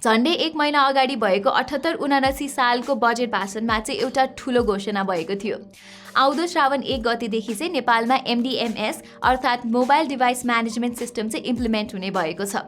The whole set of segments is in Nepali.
झन्डै 1 महिना अगाडि भएको 78-79 सालको बजेट भाषणमा चाहिँ एउटा ठुलो घोषणा भएको थियो। आउँदो श्रावण 1 गतेदेखि चाहिँ नेपालमा MDMS अर्थात् मोबाइल डिभाइस म्यानेजमेन्ट सिस्टम चाहिँ इम्प्लिमेन्ट हुने भएको छ।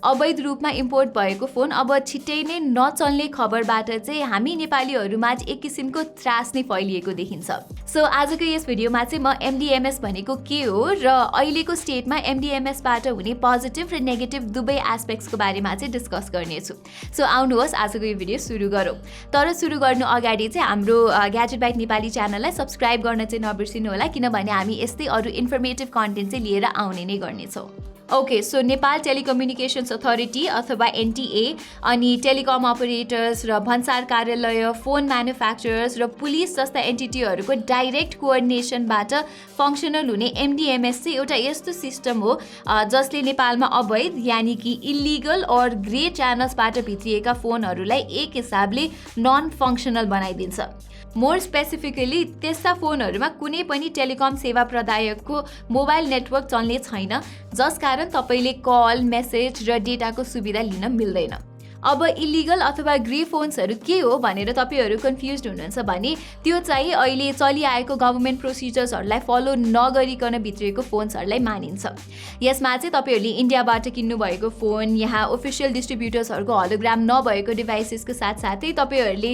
अवैध रूपमा इम्पोर्ट भएको फोन अब छिट्टै नै नचल्ने खबरबाट चाहिँ हामी नेपालीहरूमा एक किसिमको त्रास नै फैलिएको देखिन्छ। सो आजको यस भिडियोमा चाहिँ म MDMS भनेको के हो र अहिलेको स्टेटमा MDMSबाट हुने पोजिटिभ र नेगेटिभ दुवै एस्पेक्ट्सको बारेमा चाहिँ डिस्कस गर्नेछु। सो आउनुहोस् आजको यो भिडियो सुरु गरौँ। तर सुरु गर्नु अगाडि चाहिँ हाम्रो ग्याजेट बाइट नेपाली च्यानललाई सब्स्क्राइब गर्न चाहिँ नबिर्सिनु होला, किनभने हामी यस्तै अरू इन्फर्मेटिभ कन्टेन्ट चाहिँ लिएर आउने नै गर्नेछौँ। Okay, so Nepal telecommunications authority अथवा NTA अनि टेलिकम अपरेटर्स र भन्सार कार्यालय, फोन म्यानुफ्याक्चरर्स र पुलिस जस्ता एन्टिटीहरूको डाइरेक्ट कोअर्डिनेसनबाट फङ्सनल हुने MDMS चाहिँ एउटा यस्तो सिस्टम हो जसले नेपालमा अवैध यानि कि इलिगल और ग्रे च्यानल्सबाट भित्रिएका फोनहरूलाई एक हिसाबले नन फङ्सनल बनाइदिन्छ। मोर स्पेसिफिकली त्यस्ता फोनहरूमा कुनै पनि टेलिकम सेवा प्रदायकको मोबाइल नेटवर्क चल्ने छैन, जसकारण तपाईँले कल, मेसेज र डेटाको सुविधा लिन मिल्दैन। अब इलिगल अथवा ग्रे फोन्सहरू के हो भनेर तपाईँहरू कन्फ्युज हुनुहुन्छ भने त्यो चाहिँ अहिले चलिआएको गभर्मेन्ट प्रोसिजर्सहरूलाई फलो नगरिकन भित्रिएको फोन्सहरूलाई मानिन्छ। यसमा चाहिँ तपाईँहरूले इन्डियाबाट किन्नुभएको फोन, यहाँ ओफिसियल डिस्ट्रिब्युटर्सहरूको होलोग्राम नभएको डिभाइसेसको साथसाथै तपाईँहरूले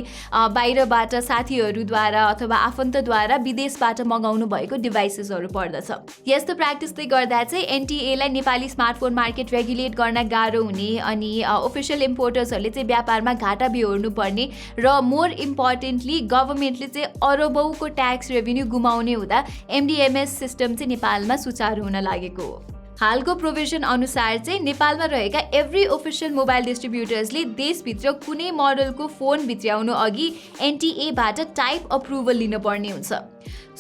बाहिरबाट साथीहरूद्वारा अथवा आफन्तद्वारा विदेशबाट मगाउनु भएको डिभाइसेसहरू पर्दछ। यस्तो प्र्याक्टिसले गर्दा चाहिँ NTA लाई नेपाली स्मार्टफोन मार्केट रेगुलेट गर्न गाह्रो हुने अनि ओफिसियल इम्पोर्टर्सहरूले चाहिँ व्यापारमा घाटा बिहोर्नु पर्ने र मोर इम्पोर्टेन्टली गभर्मेन्टले चाहिँ अरबौँको ट्याक्स रेभिन्यू गुमाउने हुँदा MDMS सिस्टम चाहिँ नेपालमा सुचारू हुन लागेको हो। हालको प्रोभिजन अनुसार चाहिँ नेपालमा रहेका एभ्री ओफिसियल मोबाइल डिस्ट्रिब्युटर्सले देशभित्र कुनै मोडलको फोन भित्र्याउनु अघि NTA बाट टाइप अप्रुभल लिनुपर्ने हुन्छ।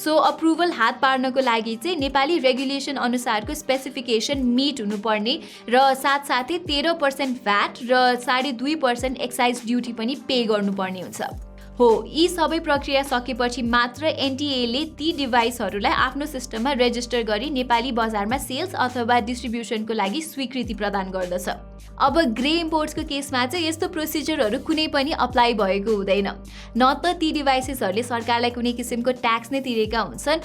सो अप्रुभल हात पार्नको लागि चाहिँ नेपाली रेगुलेसन अनुसारको स्पेसिफिकेसन मिट हुनुपर्ने र साथसाथै 13% VAT र 2.5% एक्साइज ड्युटी पनि पे गर्नुपर्ने हुन्छ। हो, यी सबै प्रक्रिया सकेपछि मात्र NTA ले ती डिभाइसहरूलाई आफ्नो सिस्टममा रेजिस्टर गरी नेपाली बजारमा सेल्स अथवा डिस्ट्रिब्युसनको लागि स्वीकृति प्रदान गर्दछ। अब ग्रे इम्पोर्ट्सको केसमा चाहिँ यस्तो प्रोसिजरहरू कुनै पनि अप्लाई भएको हुँदैन। न त ती डिभाइसेसहरूले सरकारलाई कुनै किसिमको ट्याक्स नै तिरेका हुन्छन्,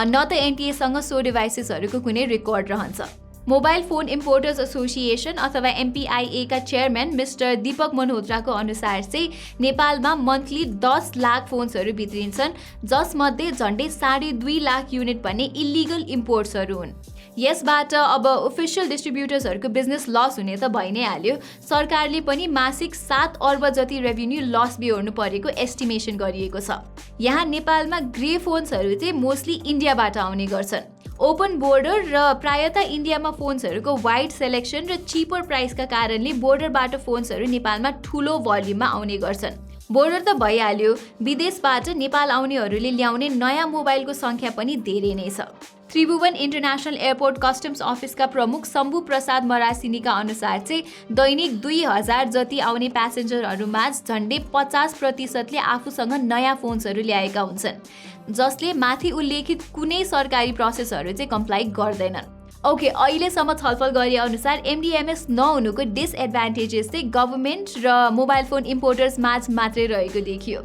न त NTA सँग सो डिभाइसेसहरूको कुनै रेकर्ड रहन्छ। मोबाइल फोन इम्पोर्टर्स एसोसिएसन अथवा MPIA का चेयरम्यान मिस्टर दीपक मल्होत्राको अनुसार चाहिँ नेपालमा मन्थली 10 लाख फोन्सहरू भित्रिन्छन्, जसमध्ये झन्डै 2.5 लाख युनिट भन्ने इलिगल इम्पोर्ट्सहरू हुन्। यसबाट अब ओफिसियल डिस्ट्रिब्युटर्सहरूको बिजनेस लस हुने त भइ नै हाल्यो, सरकारले पनि मासिक 7 अर्ब जति रेभिन्यू लस बिहोर्नु परेको एस्टिमेसन गरिएको छ। यहाँ नेपालमा ग्रे फोन्सहरू चाहिँ मोस्टली इन्डियाबाट आउने गर्छन्। ओपन बोर्डर र प्रायतः इन्डियामा फोन्सहरूको वाइड सेलेक्सन र चिपर प्राइसका कारणले बोर्डरबाट फोन्सहरू नेपालमा ठुलो भोल्युममा आउने गर्छन्। बोर्डर त भइहाल्यो, विदेशबाट नेपाल आउनेहरूले ल्याउने नयाँ मोबाइलको सङ्ख्या पनि धेरै नै छ। त्रिभुवन इन्टरनेसनल एयरपोर्ट कस्टम्स अफिसका प्रमुख शम्भु प्रसाद मरासिनीका अनुसार चाहिँ दैनिक 2000 जति आउने प्यासेन्जरहरूमा झन्डै 50% आफूसँग नयाँ फोन्सहरू ल्याएका हुन्छन्, जसले माथि उल्लेखित कुनै सरकारी प्रोसेसहरू चाहिँ कम्प्लाई गर्दैनन्। ओके, अहिलेसम्म छलफल गरे अनुसार MDMS नहुनुको डिसएडभान्टेजेस चाहिँ गभर्मेन्ट र मोबाइल फोन इम्पोर्टर्स माझ मात्रै रहेको देखियो,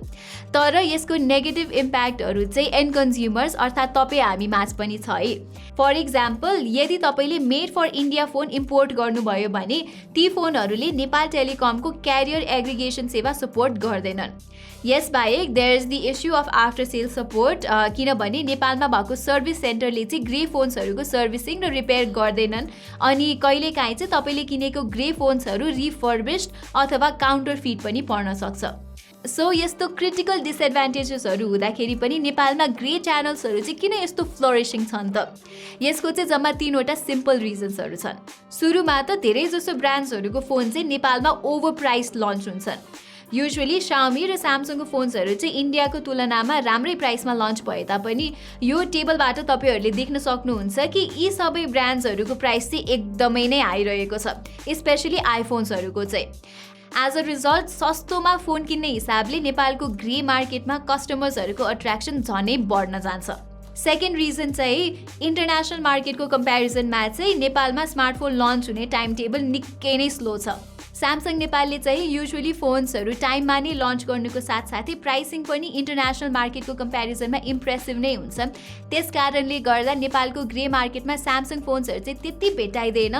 तर यसको नेगेटिभ इम्प्याक्टहरू चाहिँ एन्ड कन्ज्युमर्स अर्थात् तपाईँ हामी माझ पनि छ है। फर इक्जाम्पल, यदि तपाईँले made for India phone import गर्नुभयो भने ती फोनहरूले नेपाल टेलिकमको क्यारियर एग्रिगेसन सेवा सपोर्ट गर्दैनन्। यसबाहेक there is the issue of after sale support, किनभने नेपालमा भएको सर्भिस सेन्टरले चाहिँ ग्रे फोन्सहरूको सर्भिसिङ र रिपेयर गर्दैनन् अनि कहिलेकाहीँ चाहिँ तपाईँले किनेको ग्रे फोन्सहरू रिफर्बिस्ड अथवा काउन्टरफिट पनि पर्न सक्छ। सो यस्तो क्रिटिकल डिसएडभान्टेजेसहरू हुँदाखेरि पनि नेपालमा ग्रे च्यानल्सहरू चाहिँ किन यस्तो फ्लोरिसिङ छन् त? यसको चाहिँ जम्मा 3वटा सिम्पल रिजन्सहरू छन्। सुरुमा त धेरैजसो ब्रान्ड्सहरूको फोन चाहिँ नेपालमा ओभर प्राइस लन्च हुन्छन्। युजुअली Xiaomi र Samsungको फोन्सहरू चाहिँ इन्डियाको तुलनामा राम्रै प्राइसमा लन्च भए तापनि यो टेबलबाट तपाईँहरूले देख्न सक्नुहुन्छ कि यी सबै ब्रान्ड्सहरूको प्राइस चाहिँ एकदमै नै हाई रहेको छ, स्पेशली आइफोन्सहरूको चाहिँ। एज अ रिजल्ट सस्तोमा फोन किन्ने हिसाबले नेपालको ग्रे मार्केटमा कस्टमर्सहरूको अट्र्याक्सन झनै बढ्न जान्छ। सेकेन्ड रिजन चाहिँ इन्टरनेसनल मार्केटको कम्पेरिजनमा चाहिँ नेपालमा स्मार्टफोन लन्च हुने टाइम टेबल निकै नै स्लो छ। स्यामसङ नेपालले चाहिँ युजुअली फोन्सहरू टाइममा नै लन्च गर्नुको साथसाथै प्राइसिङ पनि इन्टरनेसनल मार्केटको कम्पेरिजनमा इम्प्रेसिभ नै हुन्छ। त्यस कारणले गर्दा नेपालको ग्रे मार्केटमा स्यामसङ फोन्सहरू चाहिँ त्यति भेटाइँदैन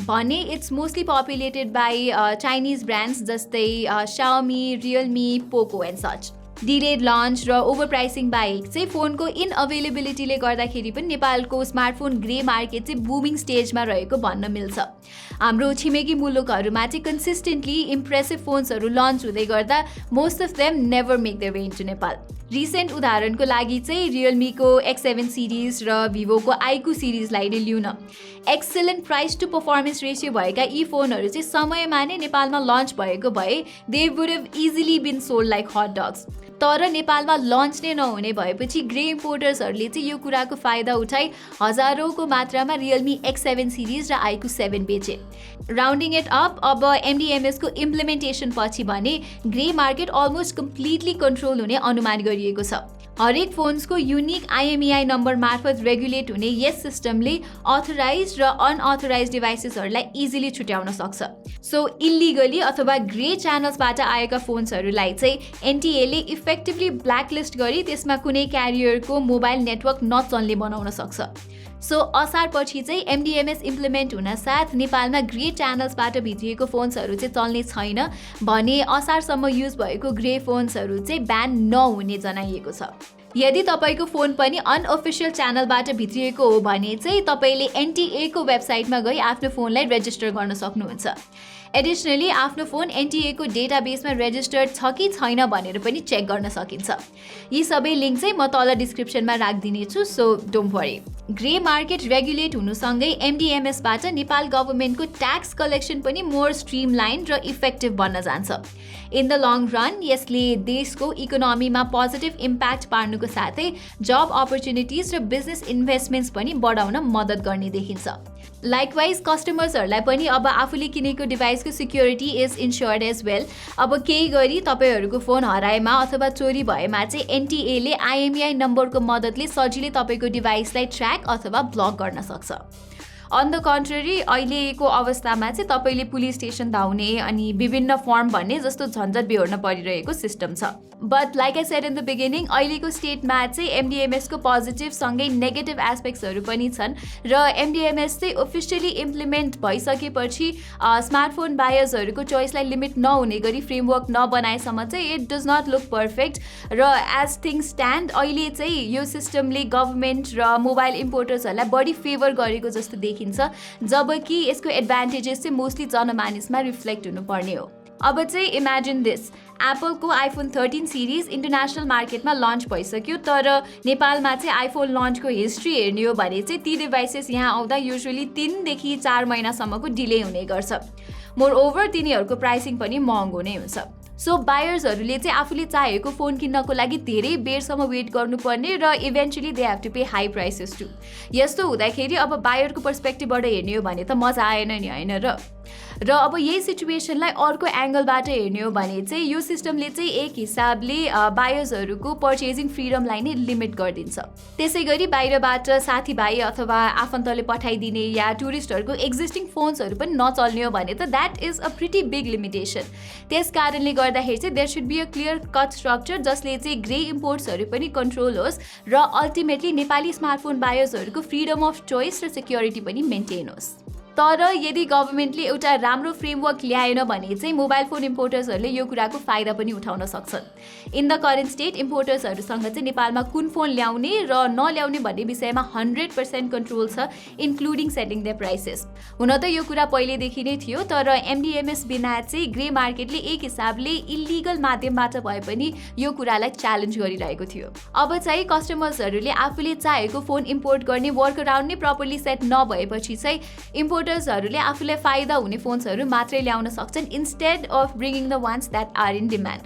भने it's mostly populated by Chinese brands जस्तै Xiaomi, Realme, Poco and such. Delayed launch र ओभर प्राइसिङ बाहेक चाहिँ फोनको इनअभाइलेबिलिटीले गर्दाखेरि पनि नेपालको स्मार्टफोन ग्रे मार्केट चाहिँ बुमिङ स्टेजमा रहेको भन्न मिल्छ। हाम्रो छिमेकी मुलुकहरूमा चाहिँ कन्सिस्टेन्टली इम्प्रेसिभ फोन्सहरू लन्च हुँदै गर्दा most of them never make their way into Nepal. Recent उदाहरणको लागि चाहिँ रियलमीको X7 सिरिज र भिभोको आइक्यू सिरिजलाई नै लिउँ न। Excellent price to performance ratio भएका यी फोनहरू चाहिँ समयमा नै नेपालमा लन्च भएको भए they would have easily been sold like hot dogs. तर नेपालमा लन्च नै नहुने भएपछि ग्रे इम्पोर्टर्सहरूले चाहिँ यो कुराको फाइदा उठाई हजारौँको मात्रामा रियलमी X7 सिरिज र आइक्यू 7 बेचे। राउन्डिङ इट अप, अब एमडिएमएसको इम्प्लिमेन्टेसन पछि भने grey market almost completely control हुने अनुमान गरिएको छ। हरेक फोन्सको युनिक IMEI नम्बर मार्फत रेगुलेट हुने यस सिस्टमले अथोराइज र अनअथोराइज डिभाइसेसहरूलाई इजिली छुट्याउन सक्छ। सो इल्लिगली अथवा ग्रे च्यानल्सबाट आएका फोन्सहरूलाई चाहिँ एनटिएले इफेक्टिभली ब्ल्याकलिस्ट गरी त्यसमा कुनै क्यारियरको मोबाइल नेटवर्क नचल्ने बनाउन सक्छ। सो असारपछि चाहिँ एमडिएमएस इम्प्लिमेन्ट हुन साथ नेपालमा ग्रे च्यानल्सबाट भित्रिएको फोन्सहरू चाहिँ चल्ने छैन भने असारसम्म युज भएको ग्रे फोन्सहरू चाहिँ ब्यान नहुने जनाइएको छ। यदि तपाईँको फोन पनि अनअफिसियल च्यानलबाट भित्रिएको हो भने चाहिँ तपाईँले एनटिएको वेबसाइटमा गई आफ्नो फोनलाई रेजिस्टर गर्न सक्नुहुन्छ। एडिसनली आफ्नो फोन एनटिएको डेटाबेसमा रेजिस्टर्ड छ कि छैन भनेर पनि चेक गर्न सकिन्छ। यी सबै लिङ्क चाहिँ म तल डिस्क्रिप्सनमा राखिदिनेछु, so don't worry. Grey market regulate हुनुसँगै एमडिएमएसबाट नेपाल गभर्मेन्टको ट्याक्स कलेक्सन पनि मोर स्ट्रिमलाइन र इफेक्टिभ बन्न जान्छ। इन द लङ रन यसले देशको इकोनोमीमा पोजिटिभ इम्प्याक्ट पार्नुको साथै जब अपर्च्युनिटिज र बिजनेस इन्भेस्टमेन्ट्स पनि बढाउन मद्दत गर्ने देखिन्छ। लाइकवाइज कस्टमर्सहरूलाई पनि अब आफूले किनेको डिभाइसको security is insured as well. अब केही गरी तपाईँहरूको फोन हराएमा अथवा चोरी भएमा चाहिँ एनटिएले IMEI नम्बरको मद्दतले सजिलै तपाईँको डिभाइसलाई ट्र्याक अथवा ब्लक गर्न सक्छ। अन द कन्ट्ररी अहिलेको अवस्थामा चाहिँ तपाईँले पुलिस स्टेसन धाउने अनि विभिन्न फर्म भन्ने जस्तो झन्झट बेहोर्न परिरहेको सिस्टम छ। But like I said in the beginning अहिलेको स्टेटमा चाहिँ एमडिएमएसको पोजिटिभ सँगै नेगेटिभ एस्पेक्ट्सहरू पनि छन् र एमडिएमएस चाहिँ अफिसियली इम्प्लिमेन्ट भइसकेपछि स्मार्टफोन बायर्सहरूको चोइसलाई लिमिट नहुने गरी फ्रेमवर्क नबनाएसम्म चाहिँ it does not look perfect र एज थिङ्स स्ट्यान्ड अहिले चाहिँ यो सिस्टमले गभर्मेन्ट र मोबाइल इम्पोर्टर्सहरूलाई बढी फेभर गरेको जस्तो देखिन्छ, जबकि यसको एडभान्टेजेस चाहिँ मोस्टली जनमानिसमा रिफ्लेक्ट हुनुपर्ने हो। अब चाहिँ इमेजिन दिस, एप्पलको आइफोन 13 सिरिज इन्टरनेसनल मार्केटमा लन्च भइसक्यो तर नेपालमा चाहिँ आइफोन लन्चको हिस्ट्री हेर्ने हो भने चाहिँ ती डिभाइसेस यहाँ आउँदा युजुअली 3 देखि 4 महिनासम्मको डिले हुने गर्छ। मोर ओभर तिनीहरूको प्राइसिङ पनि महँगो नै हुन्छ। सो बायर्सहरूले चाहिँ आफूले चाहेको फोन किन्नको लागि धेरै बेरसम्म वेट गर्नुपर्ने र eventually they have to pay high prices too. यस्तो हुँदाखेरि अब बायरको पर्सपेक्टिभबाट हेर्ने हो भने त मजा आएन नि, होइन र अब यही सिचुएसनलाई अर्को एङ्गलबाट हेर्ने हो भने चाहिँ यो सिस्टमले चाहिँ एक हिसाबले बायर्सहरूको पर्चेजिङ फ्रिडमलाई नै लिमिट गरिदिन्छ। त्यसै गरी बाहिरबाट साथीभाइ अथवा आफन्तले पठाइदिने या टुरिस्टहरूको एक्जिस्टिङ फोन्सहरू पनि नचल्ने हो भने त that is a pretty big limitation. त्यस कारणले गर्दाखेरि चाहिँ there should be a clear cut structure जसले चाहिँ ग्रे इम्पोर्ट्सहरू पनि कन्ट्रोल होस् र अल्टिमेटली नेपाली स्मार्टफोन बायर्सहरूको फ्रिडम अफ चोइस र सिक्योरिटी पनि मेन्टेन होस्। तर यदि गभर्मेन्टले एउटा राम्रो फ्रेमवर्क ल्याएन भने चाहिँ मोबाइल फोन इम्पोर्टर्सहरूले यो कुराको फाइदा पनि उठाउन सक्छन्। इन द करेन्ट स्टेट इम्पोर्टर्सहरूसँग चाहिँ नेपालमा कुन फोन ल्याउने र नल्याउने भन्ने विषयमा 100% कन्ट्रोल छ, इन्क्लुडिङ सेटिङ द प्राइसेस। हुन त यो कुरा पहिलेदेखि नै थियो तर एमडिएमएस बिना चाहिँ ग्रे मार्केटले एक हिसाबले इलिगल माध्यमबाट भए पनि यो कुरालाई च्यालेन्ज गरिरहेको थियो। अब चाहिँ कस्टमर्सहरूले आफूले चाहेको फोन इम्पोर्ट गर्ने वर्क अराउन्ड नै प्रपरली सेट नभएपछि चाहिँ इम्पोर्टर्सहरूले आफूलाई फाइदा हुने फोन्सहरू मात्रै ल्याउन सक्छन् instead of bringing the ones that are in demand.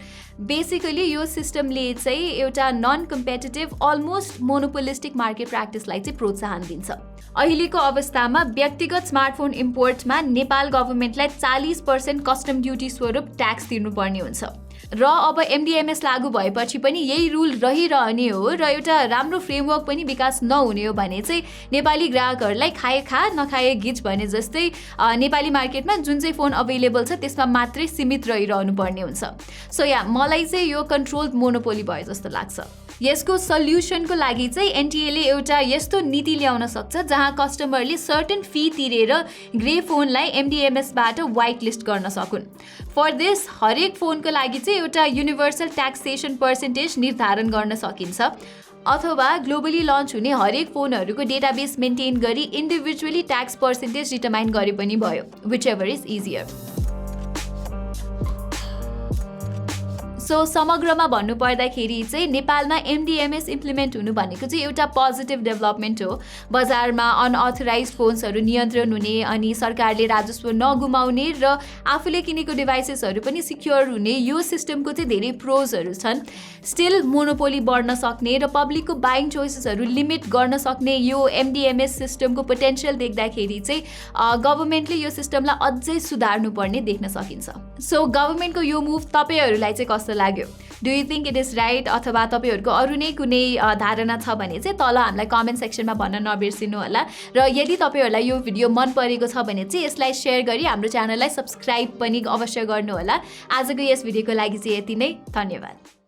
Basically यो सिस्टमले चाहिँ एउटा non competitive almost monopolistic market प्र्याक्टिसलाई चाहिँ प्रोत्साहन दिन्छ। अहिलेको अवस्थामा व्यक्तिगत स्मार्टफोन इम्पोर्टमा नेपाल गभर्मेन्टलाई 40% कस्टम ड्युटी स्वरूप ट्याक्स तिर्नुपर्ने हुन्छ। र अब MDMS लागू भएपछि पनि यही रुल रहिरहने हो र एउटा राम्रो फ्रेमवर्क पनि विकास नहुने हो भने चाहिँ नेपाली ग्राहकहरूलाई खाए खा नखाए गिज भने जस्तै नेपाली मार्केटमा जुन चाहिँ फोन अवेलेबल छ त्यसमा मात्रै सीमित रहिरहनु पर्ने हुन्छ। सो मलाई चाहिँ यो कन्ट्रोल्ड मोनोपोली भयो जस्तो लाग्छ। यसको सल्युसनको लागि चाहिँ एनटिएले एउटा यस्तो नीति ल्याउन सक्छ जहाँ कस्टमरले सर्टेन फी तिरेर ग्रे फोनलाई MDMSबाट वाइट लिस्ट गर्न सकुन्। फर दिस हरेक फोनको लागि चाहिँ एउटा युनिभर्सल ट्याक्सेसन पर्सेन्टेज निर्धारण गर्न सकिन्छ अथवा ग्लोबली लन्च हुने हरेक फोनहरूको डेटाबेस मेन्टेन गरी इन्डिभिजुअली ट्याक्स पर्सेन्टेज डिटरमाइन गरे पनि भयो, which ever is easier. So समग्रमा भन्नुपर्दाखेरि चाहिँ नेपालमा MDMS इम्प्लिमेन्ट हुनु भनेको चाहिँ एउटा पोजिटिभ डेभलपमेन्ट हो। बजारमा अनअथराइज फोन्सहरू नियन्त्रण हुने अनि सरकारले राजस्व नगुमाउने र आफूले किनेको डिभाइसेसहरू पनि सिक्योर हुने यो सिस्टमको चाहिँ धेरै प्रोजहरू छन्। स्टिल मोनोपोली बढ्न सक्ने र पब्लिकको बाइङ चोइसेसहरू लिमिट गर्न सक्ने यो MDMS सिस्टमको पोटेन्सियल देख्दाखेरि चाहिँ गभर्मेन्टले यो सिस्टमलाई अझै सुधार्नु पर्ने देख्न सकिन्छ। सो गभर्मेन्टको यो मुभ तपाईँहरूलाई चाहिँ कस्तो लाग्यो? Do you think it is right अथवा तपाईँहरूको अरू नै कुनै धारणा छ भने चाहिँ तल हामीलाई कमेन्ट सेक्सनमा भन्न नबिर्सिनु होला। र यदि तपाईँहरूलाई यो भिडियो मन परेको छ भने चाहिँ यसलाई सेयर गरी हाम्रो च्यानललाई सब्सक्राइब पनि अवश्य गर्नुहोला। आजको यस भिडियोको लागि चाहिँ यति नै, धन्यवाद।